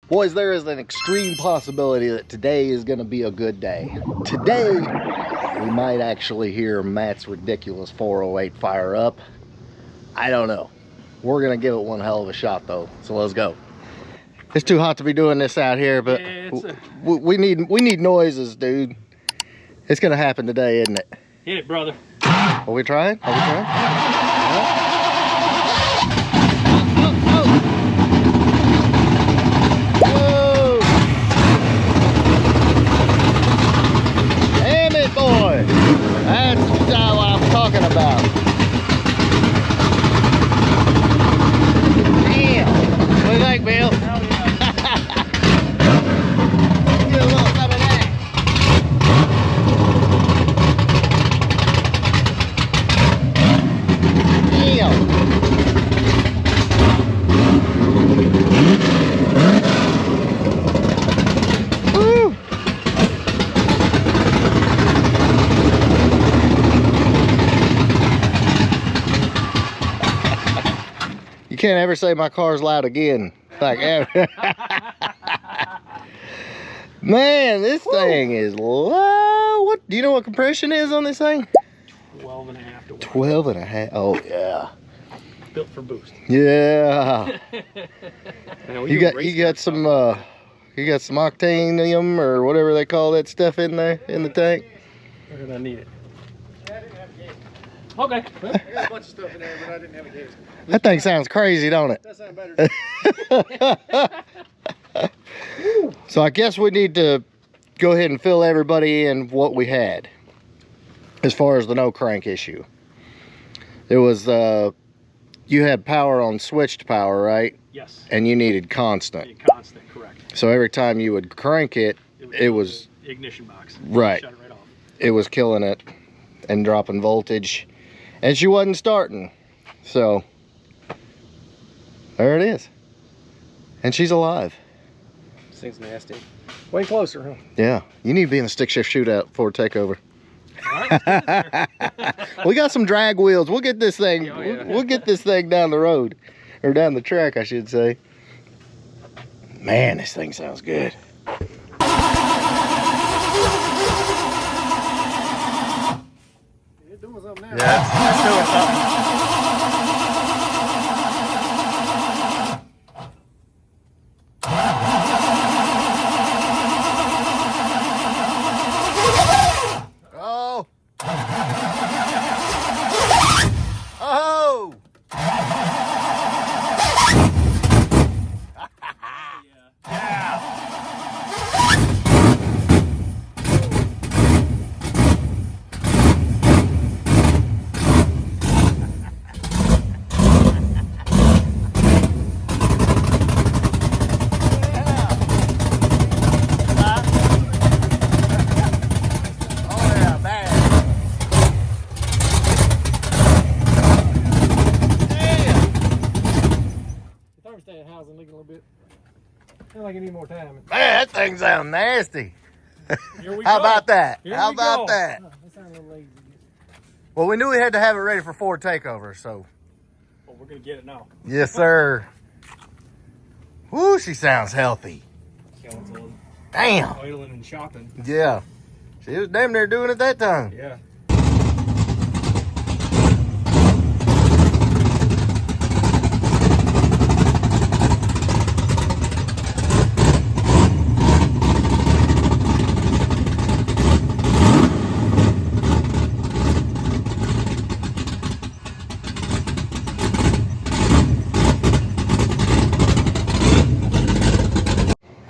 Boys, there is an extreme possibility that today is going to be a good day. Today, we might actually hear Matt's ridiculous 408 fire up. I don't know. We're going to give it one hell of a shot, though. So let's go. It's too hot to be doing this out here, but yeah, we need noises, dude. It's going to happen today, isn't it? Hit it, brother. Are we trying? Are we trying? Yeah. That's what I'm talking about. Damn. What do you think, Bill? Hell yeah. Get a little some of that. Damn. Woo. You can't ever say my car's loud again. Like ever. Man, this thing is low. What do you know what compression is on this thing? 12 and a half to 1. 12 and a half. Oh yeah. Built for boost. Yeah. you got some octanium or whatever they call that stuff in there in the tank. Where did I need it? Okay. Well, I got a bunch of stuff in there, but I didn't have a gas. That thing sounds crazy, don't it? That sounds better. So I guess we need to go ahead and fill everybody in what we had as far as the no crank issue. It was you had power on switched power, right? Yes. And you needed constant. Constant, correct. So every time you would crank it, it was ignition box. Right. Shut it right off. It was killing it and dropping voltage, and she wasn't starting. So there it is, and she's alive. This thing's nasty. Way closer, huh? Yeah, you need to be in a stick shift shootout before takeover. All right, We got some drag wheels. We'll get this thing. Oh, yeah. We'll get this thing down the road, or down the track, I should say. Man, this thing sounds good. It's doing something now. Yeah, Let's do it, something. Oh! Oh! Housing leaking a little bit. I feel like I need more time. Man, that thing sounds nasty. Here we How go. about that? Here How we about go. that? Oh, that sounds a little lazy. Well, we knew we had to have it ready for Ford takeover, so. Well, we're going to get it now. Yes, sir. Woo, she sounds healthy. Skeleton, Damn. oiling and shopping. Yeah. She was damn near doing it that time. Yeah.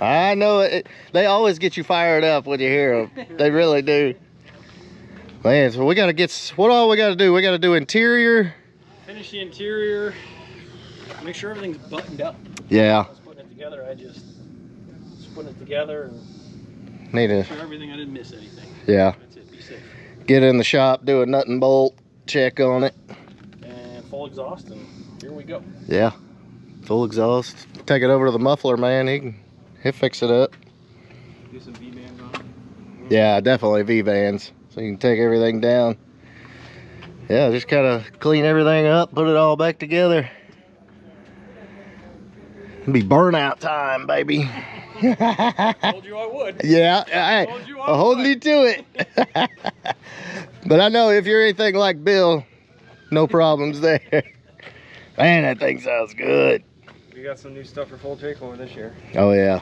I know it. They always get you fired up when you hear them. They really do. Man, so we got to get, what all we got to do? We got to do interior. Finish the interior. Make sure everything's buttoned up. Yeah. I was putting it together. I just put it together and Need to, make sure everything, I didn't miss anything. yeah. That's it. Be safe. Get in the shop, do a nut and bolt check on it. And full exhaust, and here we go. Yeah. Full exhaust. Take it over to the muffler, man. He'll fix it up. Do some V-bands on it. Yeah, definitely V-bands. So you can take everything down. Yeah, just kind of clean everything up, put it all back together. It'll be burnout time, baby. Told you I would. Yeah, I holding you to it. But I know if you're anything like Bill, no problems there. Man, that thing sounds good. We got some new stuff for full takeover this year. Oh yeah.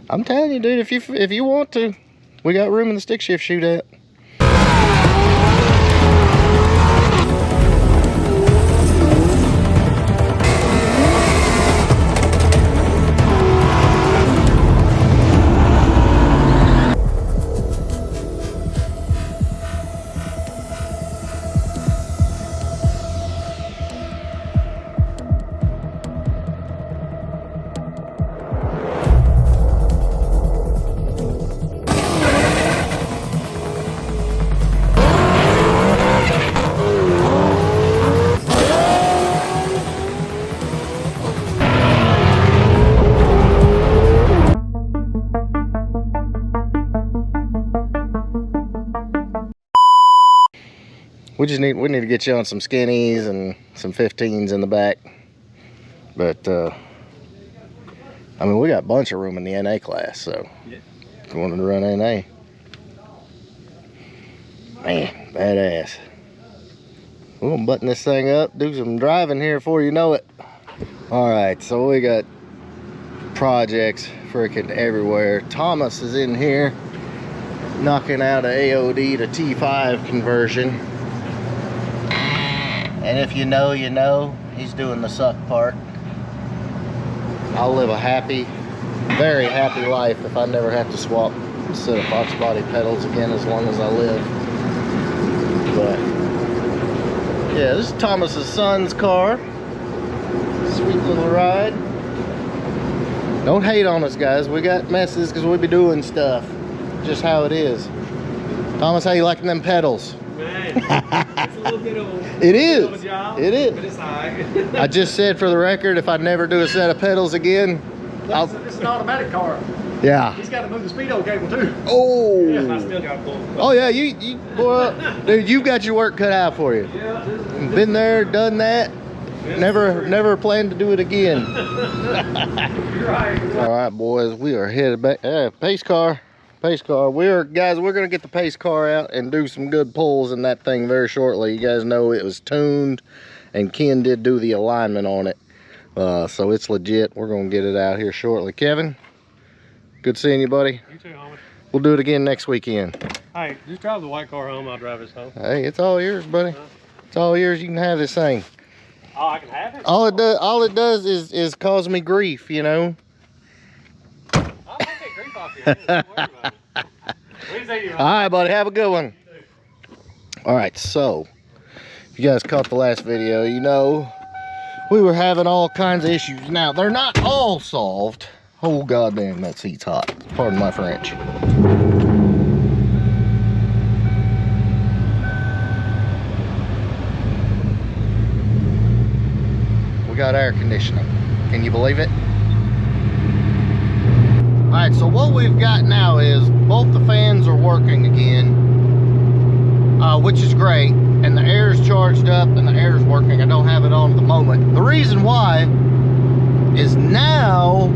I'm telling you, dude, if you want to, we got room in the stick shift shootout. We need to get you on some skinnies and some 15s in the back. But I mean, we got a bunch of room in the NA class, so yeah. If you wanted to run NA, man, badass. We're gonna button this thing up, do some driving here before you know it. All right, so we got projects freaking everywhere. Thomas is in here knocking out an AOD to T5 conversion. And if you know, you know, he's doing the suck part. I'll live a happy, very happy life if I never have to swap a set of Fox body pedals again as long as I live. But yeah, this is Thomas's son's car. Sweet little ride. Don't hate on us, guys. We got messes because we be doing stuff. Just how it is. Thomas, how you liking them pedals? Man, it's a little bit of a, It is. of a job, It is. but it's high. I just said for the record, if I never do a set of pedals again, I'll... It's an automatic car. Yeah. He's got to move the speedo cable too. Oh. Yeah, I still got pulled. Oh yeah, you boy, dude, you've got your work cut out for you. Yeah, Been there, done that. Never plan to do it again. you're right. All right, boys, we are headed back. Pace car. We're gonna get the pace car out and do some good pulls in that thing very shortly. You guys know it was tuned, and Ken did do the alignment on it, so it's legit. We're gonna get it out here shortly. Kevin, good seeing you, buddy. You too, homie. We'll do it again next weekend. Hey, just drive the white car home. I'll drive this home. Hey, it's all yours, buddy. It's all yours. You can have this thing. Oh, I can have it. All it does is cause me grief, you know. I'll take that grief off you. Don't worry about it. All right, buddy, have a good one. All right, so if you guys caught the last video, you know we were having all kinds of issues. Now they're not all solved. Oh goddamn, that seat's hot. Pardon my French. We got air conditioning. Can you believe it? All right, so what we've got now is both the fans are working again, which is great, and the air is charged up and the air is working. I don't have it on at the moment. The reason why is now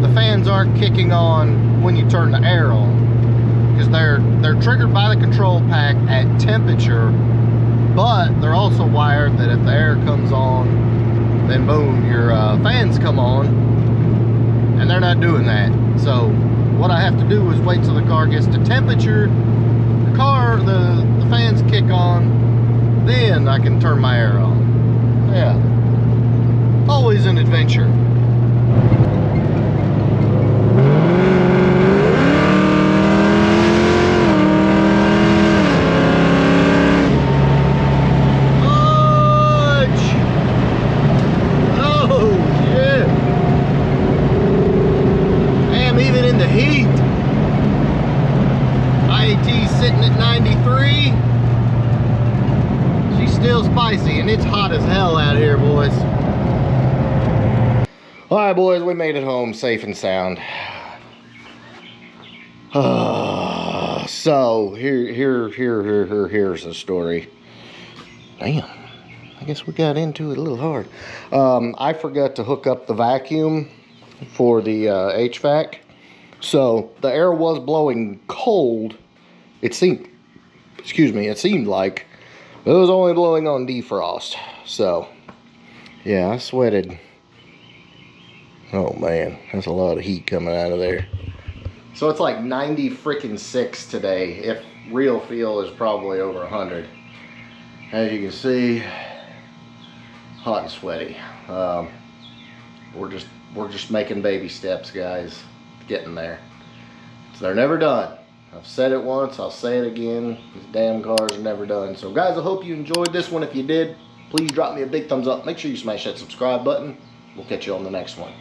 the fans aren't kicking on when you turn the air on, because they're triggered by the control pack at temperature, but they're also wired that if the air comes on, then boom, your fans come on, and they're not doing that. So what I have to do is wait till the car gets to temperature, the fans kick on, then I can turn my air on. Yeah, always an adventure. And it's hot as hell out here, boys. All right, boys, we made it home safe and sound. So here's the story. Damn, I guess we got into it a little hard. I forgot to hook up the vacuum for the HVAC. So the air was blowing cold. It seemed, it seemed like it was only blowing on defrost. So yeah, I sweated. Oh man, that's a lot of heat coming out of there. So it's like 90 freaking 6 today. If real feel is probably over 100. As you can see, hot and sweaty. We're just making baby steps, guys. Getting there. So they're never done. I've said it once, I'll say it again. These damn cars are never done. So guys, I hope you enjoyed this one. If you did, please drop me a big thumbs up. Make sure you smash that subscribe button. We'll catch you on the next one.